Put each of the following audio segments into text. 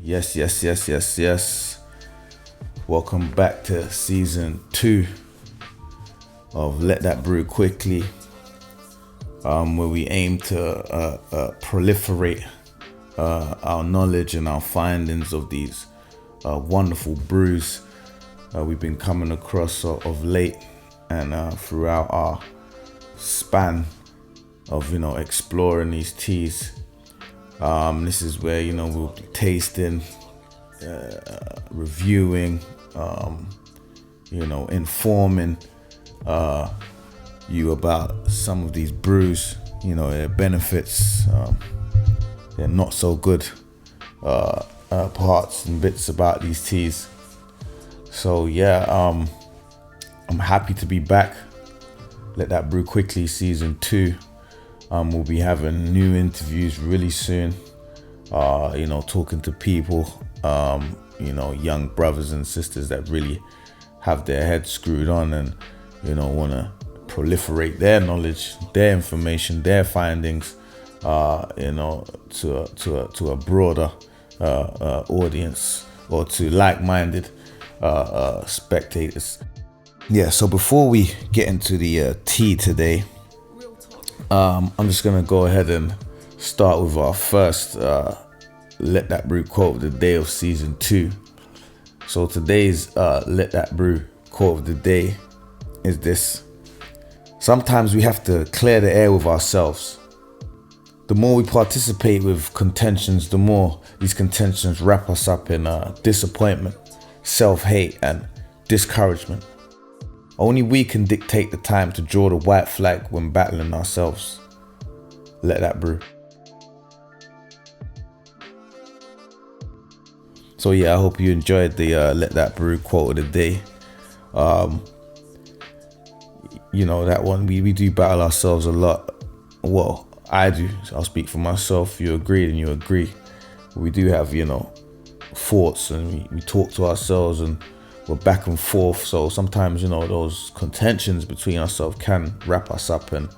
Yes. Welcome back to season 2 of Let That Brew Quickly, where we aim to proliferate our knowledge and our findings of these wonderful brews we've been coming across of late and throughout our span of exploring these teas. This is where we'll be tasting, reviewing, informing you about some of these brews, their benefits, their not so good parts and bits about these teas. So I'm happy to be back. Let That Brew Quickly season 2. We'll be having new interviews really soon. Talking to people, young brothers and sisters that really have their heads screwed on and, want to proliferate their knowledge, their information, their findings, to a broader audience or to like-minded spectators. Yeah, so before we get into the tea today, I'm just going to go ahead and start with our first Let That Brew quote of the day of season 2. So today's Let That Brew quote of the day is this: sometimes we have to clear the air with ourselves. The more we participate with contentions, the more these contentions wrap us up in disappointment, self-hate and discouragement. Only we can dictate the time to draw the white flag when battling ourselves. Let that brew. So I hope you enjoyed the Let That Brew quote of the day. That one, we do battle ourselves a lot. Well, I do. I'll speak for myself. You agree, then you agree. We do have, thoughts, and we talk to ourselves, and we're back and forth. So sometimes, those contentions between ourselves can wrap us up and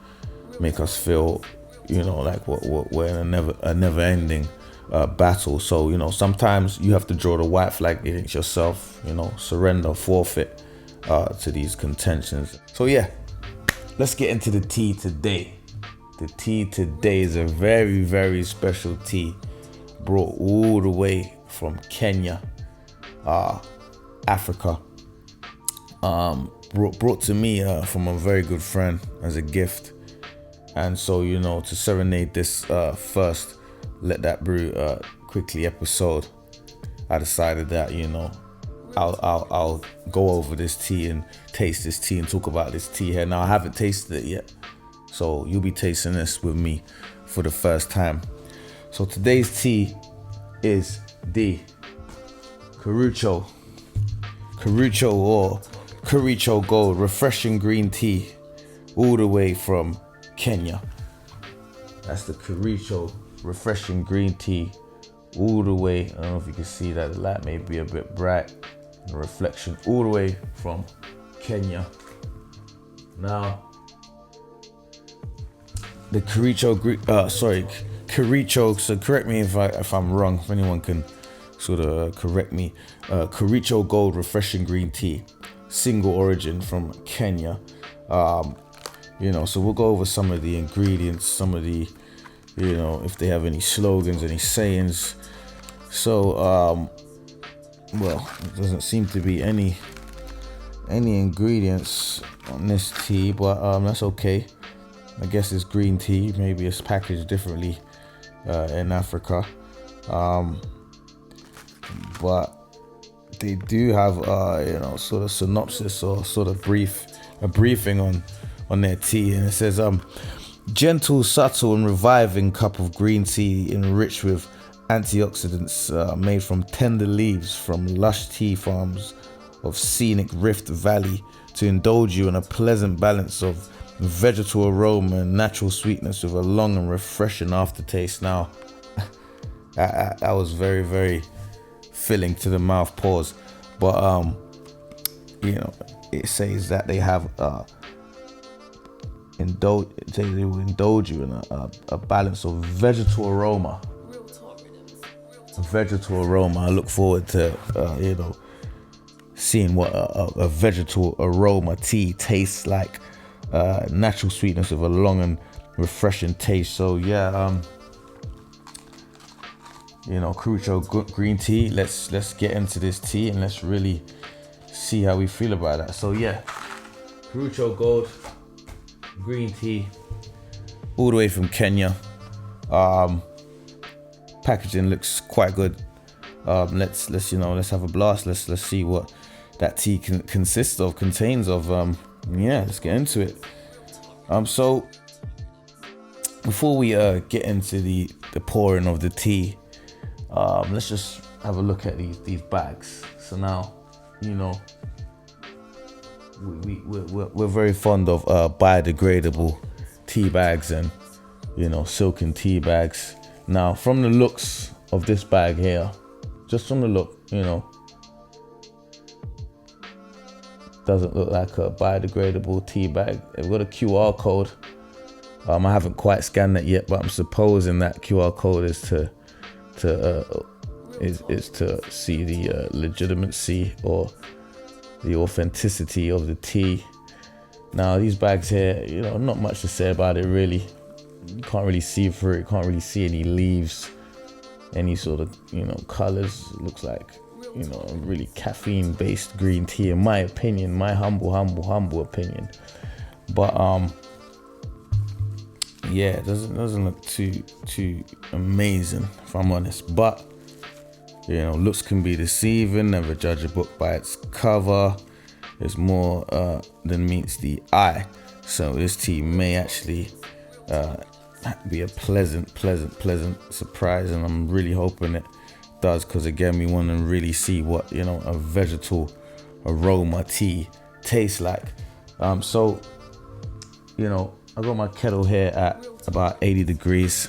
make us feel, like we're in a never-ending battle. So, sometimes you have to draw the white flag against yourself, surrender, forfeit to these contentions. So let's get into the tea today. The tea today is a very, very special tea brought all the way from Kenya, Africa. Brought to me from a very good friend as a gift. And so, to serenade this first Let That Brew Quickly episode, I decided that, I'll go over this tea and taste this tea and talk about this tea here. Now, I haven't tasted it yet, so you'll be tasting this with me for the first time. So today's tea is the Kericho or Kericho Gold refreshing green tea, all the way from Kenya. That's the Kericho refreshing green tea, all the way. I don't know if you can see that, the light may be a bit bright. The reflection all the way from Kenya. Now, the Kericho. So correct me if I'm wrong. If anyone can sort of correct me. Kericho Gold refreshing green tea, single origin from Kenya. So we'll go over some of the ingredients, some of the, if they have any slogans, any sayings. So, well, it doesn't seem to be any ingredients on this tea, but that's okay. I guess it's green tea. Maybe it's packaged differently in Africa. But they do have sort of synopsis or sort of a briefing on their tea, and it says gentle, subtle and reviving cup of green tea enriched with antioxidants made from tender leaves from lush tea farms of scenic Rift Valley to indulge you in a pleasant balance of vegetal aroma and natural sweetness with a long and refreshing aftertaste. Now, that was very, very filling to the mouth. Pause. But it says that they have they will indulge you in a balance of vegetal aroma vegetal aroma. I look forward to, seeing what a vegetal aroma tea tastes like. Natural sweetness with a long and refreshing taste. So yeah, Kericho green tea. Let's get into this tea and let's really see how we feel about that. So yeah, Kericho Gold green tea, all the way from Kenya. Packaging looks quite good. Let's have a blast. Let's see what that tea contains of. Let's get into it. So before we get into the pouring of the tea, let's just have a look at these bags. So now, we're very fond of biodegradable tea bags and silken tea bags. Now, from the looks of this bag here, just from the look, doesn't look like a biodegradable tea bag. They've got a QR code. I haven't quite scanned that yet, but I'm supposing that QR code is to see the legitimacy or the authenticity of the tea. Now, these bags here, not much to say about it really. You can't really see through it. Can't really see any leaves, any sort of colors. It looks like a really caffeine-based green tea, in my opinion, my humble opinion. But it doesn't look too amazing, if I'm honest. But looks can be deceiving. Never judge a book by its cover. It's more than meets the eye. So this tea may actually be a pleasant surprise, and I'm really hoping it does, because again, we want to really see what a vegetal aroma tea tastes like. So I got my kettle here at about 80 degrees.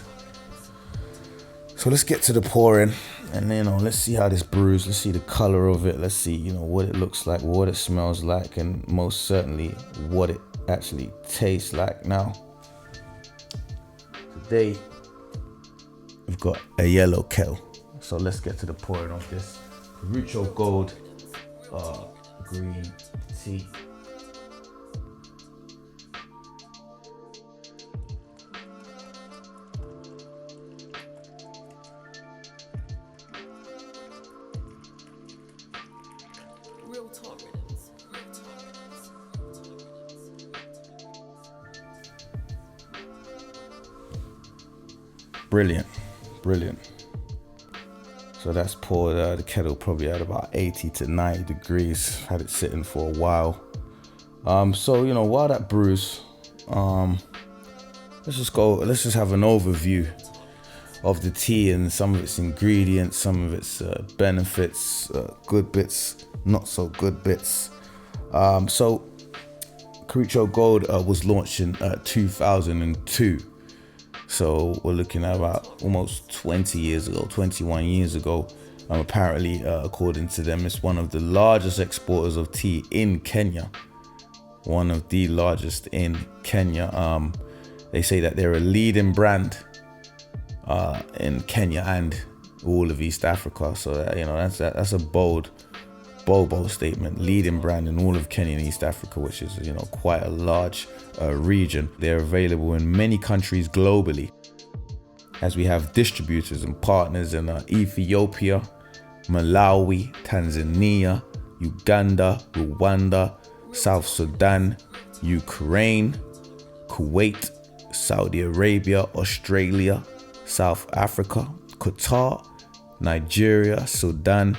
So let's get to the pouring, and let's see how this brews. Let's see the color of it. Let's see what it looks like, what it smells like, and most certainly what it actually tastes like. Now, today we've got a yellow kettle. So let's get to the pouring of this Kericho Gold green tea. RealTalkRiddims. Brilliant. So that's poured. The kettle probably at about 80 to 90 degrees. Had it sitting for a while. So while that brews, let's just have an overview of the tea and some of its ingredients, some of its benefits, good bits, not so good bits. So Kericho Gold was launched in 2002. So we're looking at about almost 21 years ago. Apparently, according to them, it's one of the largest exporters of tea in Kenya. One of the largest in Kenya. They say that they're a leading brand in Kenya and all of East Africa. So that's a bold statement. Leading brand in all of Kenya and East Africa, which is quite a large region. They're available in many countries globally, as we have distributors and partners in Ethiopia, Malawi, Tanzania, Uganda, Rwanda, South Sudan, Ukraine, Kuwait, Saudi Arabia, Australia, South Africa, Qatar, Nigeria, Sudan,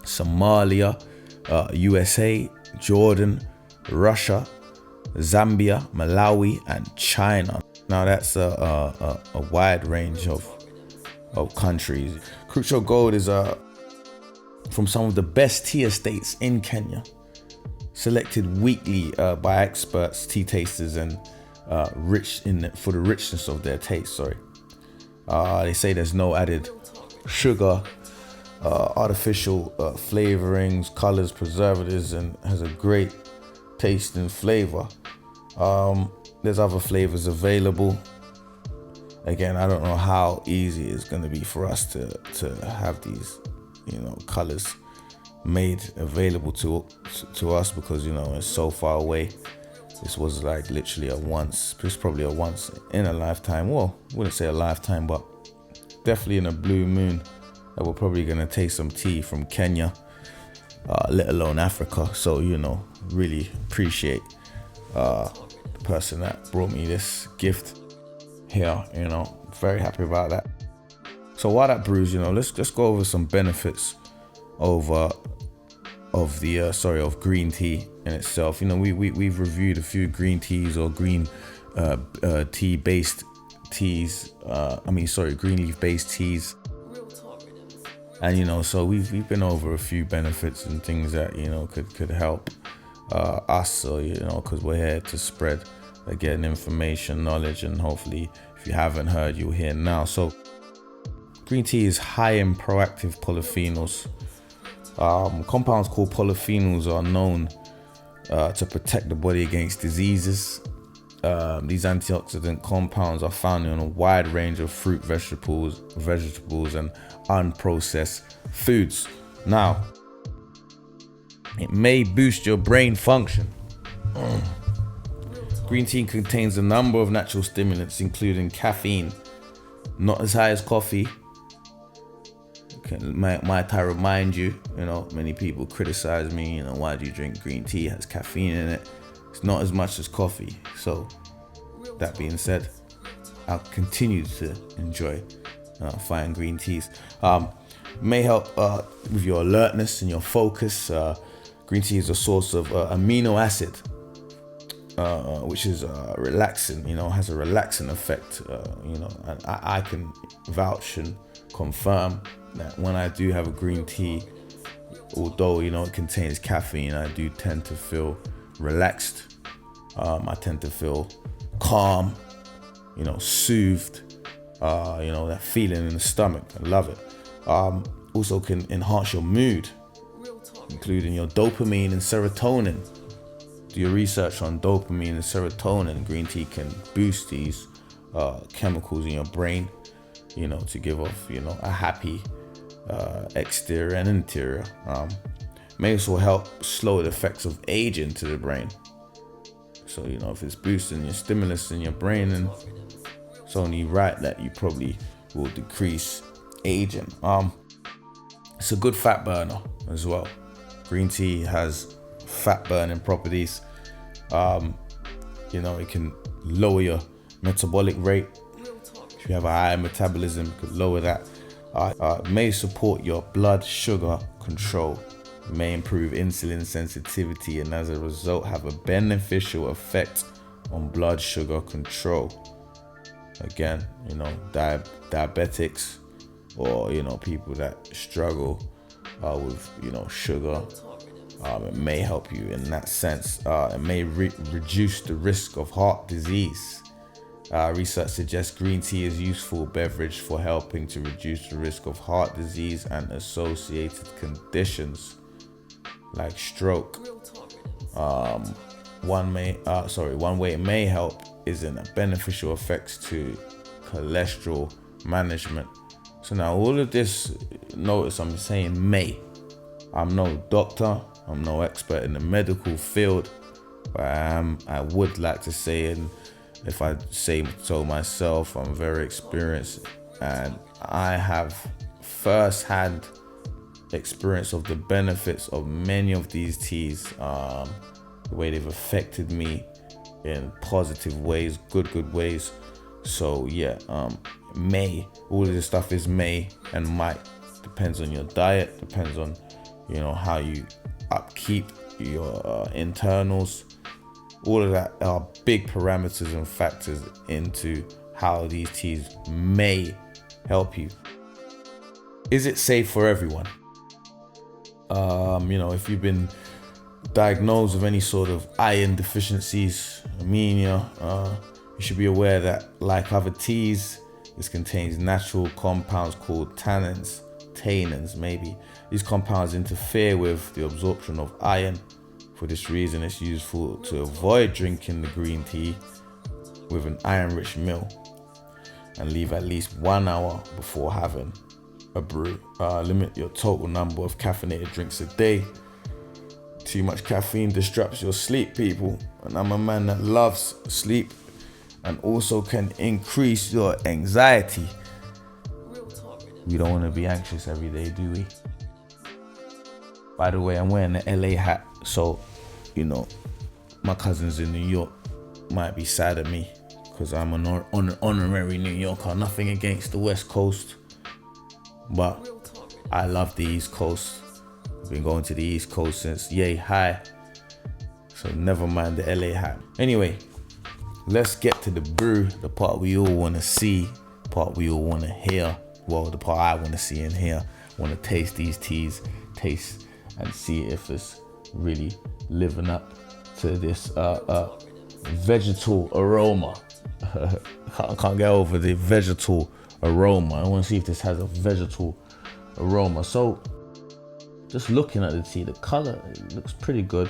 Somalia, USA, Jordan, Russia, Zambia, Malawi, and China. Now that's a wide range of countries. Kericho Gold is from some of the best tea estates in Kenya, selected weekly by experts, tea tasters, and for the richness of their taste. They say there's no added sugar, artificial flavorings, colors, preservatives, and has a great taste and flavor. There's other flavors available. again, I don't know how easy it's going to be for us to have these, colors made available to us, because it's so far away. This was like literally probably a once in a lifetime. Well, I wouldn't say a lifetime, but definitely in a blue moon that we're probably gonna taste some tea from Kenya, let alone Africa. So really appreciate the person that brought me this gift here. Very happy about that. So while that brews, let's just go over some benefits of green tea in itself. We've reviewed a few green teas or green tea based teas. Green leaf based teas. And so we've been over a few benefits and things that could help us, because we're here to spread again information, knowledge, and hopefully if you haven't heard, you'll hear now. So green tea is high in proactive polyphenols. Compounds called polyphenols are known to protect the body against diseases. These antioxidant compounds are found in a wide range of fruit, vegetables, and unprocessed foods. Now, it may boost your brain function. Green tea contains a number of natural stimulants, including caffeine, not as high as coffee. Might I remind you, many people criticize me, why do you drink green tea? It has caffeine in it. It's not as much as coffee. So that being said, I'll continue to enjoy fine green teas. May help with your alertness and your focus. Green tea is a source of amino acid, which is relaxing, has a relaxing effect, and I can vouch and confirm that when I do have a green tea, although it contains caffeine, I do tend to feel relaxed. I tend to feel calm, soothed, that feeling in the stomach. I love it. Also can enhance your mood, including your dopamine and serotonin. Do your research on dopamine and serotonin. Green tea can boost these chemicals in your brain, to give off, a happy exterior and interior. May also help slow the effects of aging to the brain. So, if it's boosting your stimulus in your brain, then it's only right that you probably will decrease aging. It's a good fat burner as well. Green tea has fat burning properties. It can lower your metabolic rate. If you have a high metabolism, it could lower that. It may support your blood sugar control. It may improve insulin sensitivity, and as a result have a beneficial effect on blood sugar control. Again, diabetics or people that struggle with sugar, it may help you in that sense. It may reduce the risk of heart disease. Research suggests green tea is a useful beverage for helping to reduce the risk of heart disease and associated conditions like stroke. One way it may help is in beneficial effects to cholesterol management. So now all of this, notice I'm saying may. I'm no doctor, I'm no expert in the medical field, but I would like to say, and if I say so myself, I'm very experienced and I have first-hand experience of the benefits of many of these teas, the way they've affected me in positive ways, good ways. So yeah, may, all of this stuff is may and might. Depends on your diet, depends on how you upkeep your internals. All of that are big parameters and factors into how these teas may help you. Is it safe for everyone? If you've been diagnosed with any sort of iron deficiencies, anemia, you should be aware that, like other teas, this contains natural compounds called tannins. These compounds interfere with the absorption of iron. For this reason, it's useful to avoid drinking the green tea with an iron-rich meal. and leave at least 1 hour before having a brew. Limit your total number of caffeinated drinks a day. Too much caffeine disrupts your sleep, people, and I'm a man that loves sleep and also can increase your anxiety. We don't want to be anxious every day, do we? By the way, I'm wearing the LA hat, so my cousins in New York might be sad at me because I'm an honorary New Yorker. Nothing against the West Coast, but I love the East Coast. I've been going to the East Coast since yay high, so never mind the LA hat. Anyway, let's get to the brew, the part we all want to see, the part we all want to hear. Well, the part I want to see and hear. I want to taste these teas, taste and see if it's really living up to this vegetal aroma. I can't get over the vegetal aroma. I want to see if this has a vegetal aroma. So, just looking at the tea, the color looks pretty good.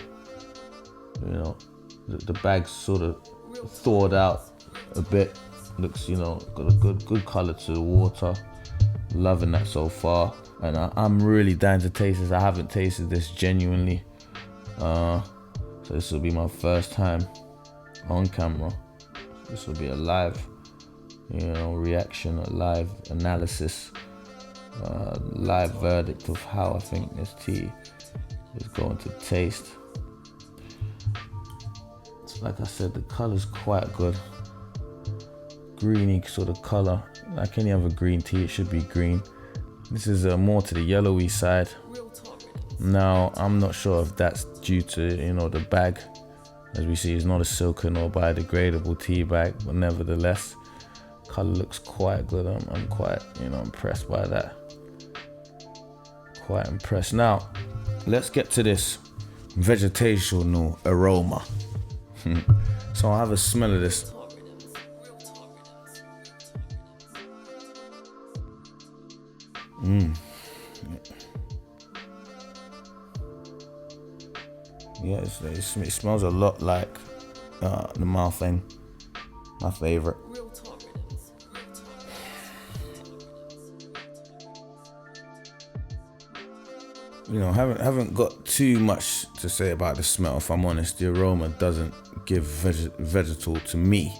The bag's sort of thawed out a bit. Looks, got a good color to the water. Loving that so far, and I'm really dying to taste this. I haven't tasted this genuinely, so this will be my first time on camera. This will be a live, reaction, a live analysis, live verdict of how I think this tea is going to taste. So like I said, the color's quite good, greeny sort of color. Like any other green tea, it should be green. This is more to the yellowy side. Now, I'm not sure if that's due to, the bag. As we see, it's not a silken or biodegradable tea bag, but nevertheless, color looks quite good. I'm quite, impressed by that. Quite impressed. Now, let's get to this vegetational aroma. So I'll have a smell of this. Yeah, it smells a lot like the mouth thing. My favorite. Haven't got too much to say about the smell. If I'm honest, the aroma doesn't give vegetal to me.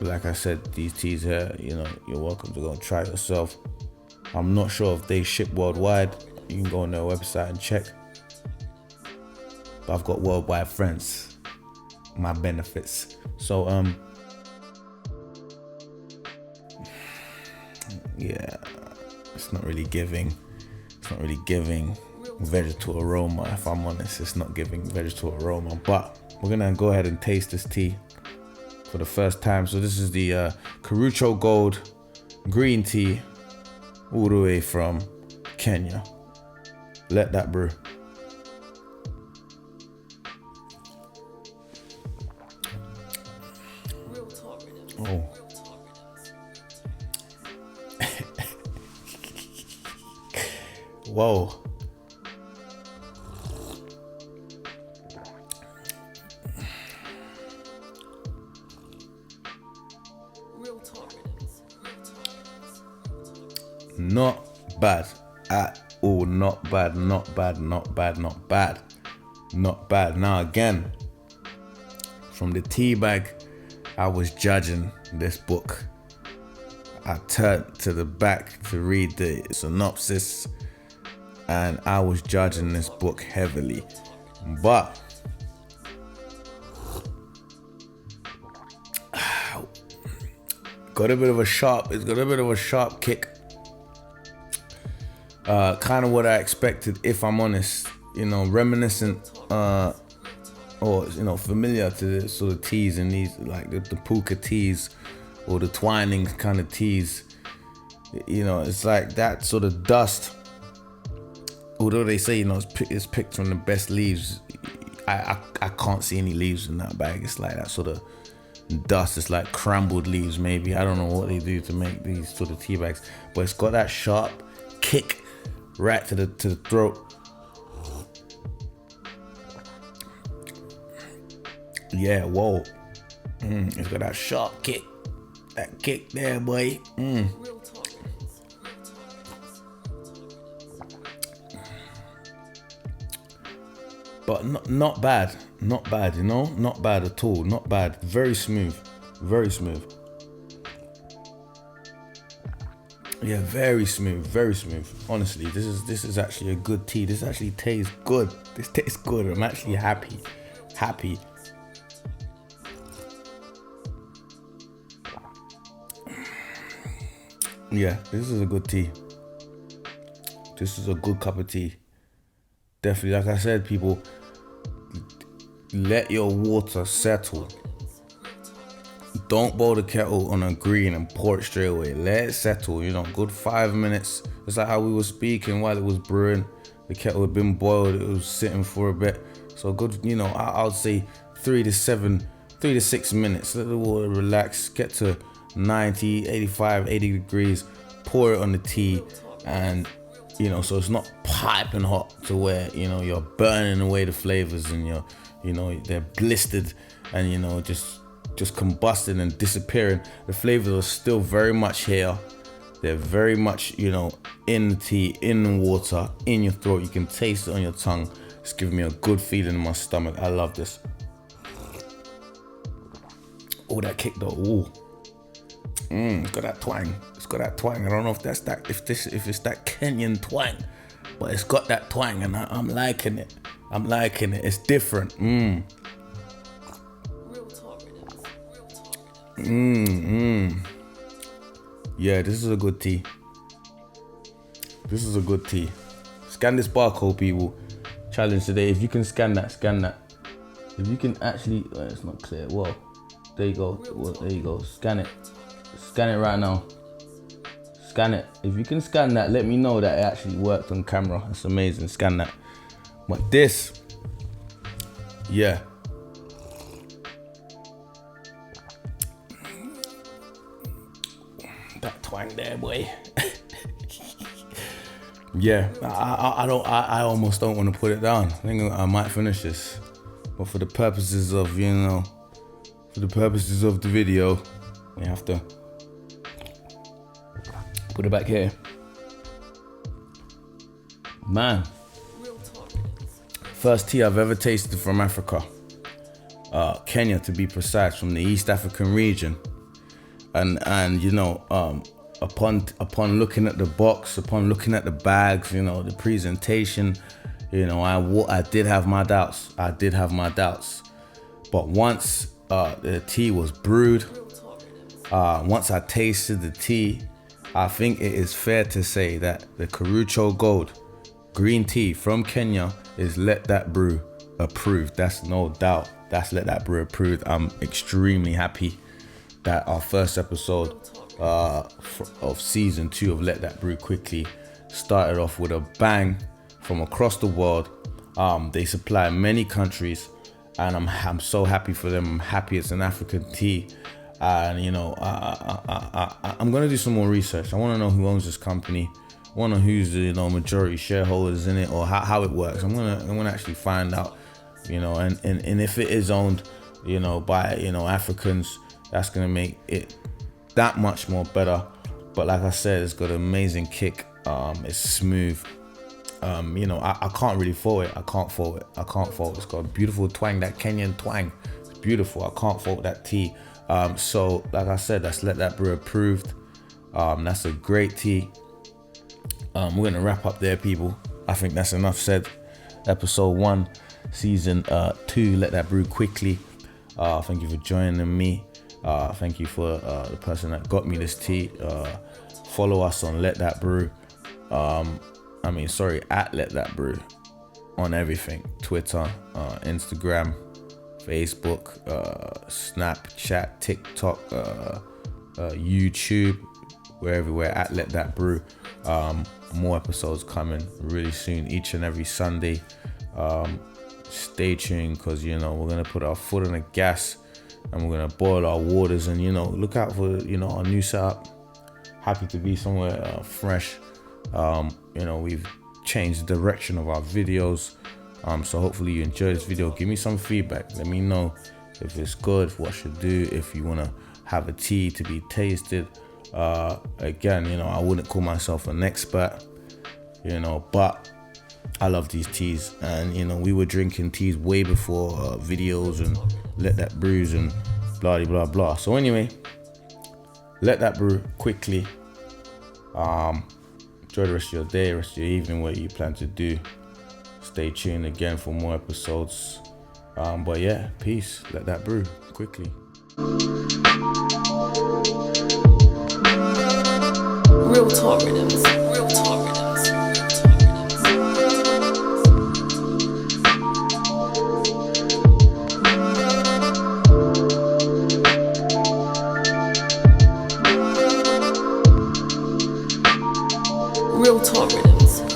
Like I said, these teas here, you're welcome to go and try it yourself. I'm not sure if they ship worldwide. You can go on their website and check. But I've got worldwide friends. My benefits. So, yeah, it's not really giving vegetal aroma. If I'm honest, it's not giving vegetal aroma. But we're gonna go ahead and taste this tea for the first time. So this is the Kericho Gold GREEN TEA, all the way from Kenya. Let that brew. Oh. Whoa. Not bad at all. Not bad. Now again, from the tea bag, I was judging this book. I turned to the back to read the synopsis, and I was judging this book heavily. But it's got a bit of a sharp kick. Kind of what I expected, if I'm honest. Reminiscent or familiar to the sort of teas and these, like the puka teas or the twining kind of teas. It's like that sort of dust. Although they say it's picked from the best leaves, I can't see any leaves in that bag. It's like that sort of dust. It's like crumbled leaves, maybe. I don't know what they do to make these sort of tea bags, but it's got that sharp kick right to the throat. Yeah, whoa. It's got that sharp kick. That kick there, boy. But not bad. Not bad, you know? Not bad at all. Not bad. Very smooth. Very smooth. Yeah, very smooth. Very smooth. Honestly, this is actually a good tea. This actually tastes good. This tastes good. I'm actually happy. Happy. Yeah, this is a good tea. This is a good cup of tea. Definitely, like I said, people, let your water settle. Don't boil the kettle on a green and pour it straight away. Let it settle, you know, good 5 minutes. It's like how we were speaking while it was brewing. The kettle had been boiled, it was sitting for a bit. So good, you know, I would say 3 to 6 minutes. Let the water relax, get to 90, 85, 80 degrees. Pour it on the tea, and you know, so it's not piping hot to where, you know, you're burning away the flavors and you're, you know, they're blistered and, you know, just combusting and disappearing. The flavors are still very much here. They're very much, you know, in the tea, in the water, in your throat. You can taste it on your tongue. It's giving me a good feeling in my stomach. I love this. Oh, that kick though. Ooh. It's got that twang. It's got that twang. I don't know if it's that Kenyan twang, but it's got that twang, and I'm liking it. I'm liking it. It's different. Yeah, this is a good tea. This is a good tea. Scan this barcode, people. Challenge today. If you can scan that. If you can actually, it's not clear. Whoa, there you go. Well, there you go. Scan it. Scan it right now. Scan it. If you can scan that, let me know that it actually worked on camera. That's amazing. Scan that. But this, yeah. That twang there, boy. Yeah, I almost don't want to put it down. I think I might finish this, but for the purposes of, you know, for the purposes of the video, we have to put it back here. Man, first tea I've ever tasted from Africa, Kenya to be precise, from the East African region, and you know, upon looking at the box, upon looking at the bags, you know, the presentation, you know, I did have my doubts. But once the tea was brewed, once I tasted the tea, I think it is fair to say that the Kericho Gold green tea from Kenya is Let That Brew approved. That's no doubt. That's Let That Brew approved. I'm extremely happy that our first episode of season 2 of Let That Brew Quickly started off with a bang from across the world. They supply many countries, and I'm so happy for them. I'm happy it's an African tea. And you know, I'm gonna do some more research. I want to know who owns this company. I want to know who's the, you know, majority shareholders in it, or how it works. I'm gonna actually find out, you know, and if it is owned, you know, by, you know, Africans, that's gonna make it that much more better. But like I said, it's got an amazing kick. It's smooth. You know, I can't really fault it. I can't fault it. It's got a beautiful twang, that Kenyan twang. It's beautiful. I can't fault that tea. So like I said, that's Let That Brew approved. That's a great tea. We're gonna wrap up there, people. I think that's enough said. Episode 1, season 2, Let That Brew Quickly. Thank you for joining me. Thank you for the person that got me this tea. Follow us on Let That Brew. At Let That Brew on everything: Twitter, Instagram, Facebook, Snapchat, TikTok, YouTube. We're everywhere at Let That Brew. More episodes coming really soon, each and every Sunday. Stay tuned, because, you know, we're gonna put our foot on the gas and we're gonna boil our waters, and, you know, look out for, you know, our new setup. Happy to be somewhere fresh. You know, we've changed the direction of our videos. So hopefully you enjoy this video. Give me some feedback. Let me know, if it's good, what I should do, if you want to have a tea to be tasted. Again, you know, I wouldn't call myself an expert, you know, but I love these teas. And, you know, we were drinking teas way before videos and Let That Brews and blah, blah, blah. So anyway, let that brew quickly. Enjoy the rest of your day, rest of your evening, what you plan to do. Stay tuned again for more episodes. But yeah, peace. Let that brew quickly. Real Talk Riddims. Real Talk Riddims. Real Talk Riddims.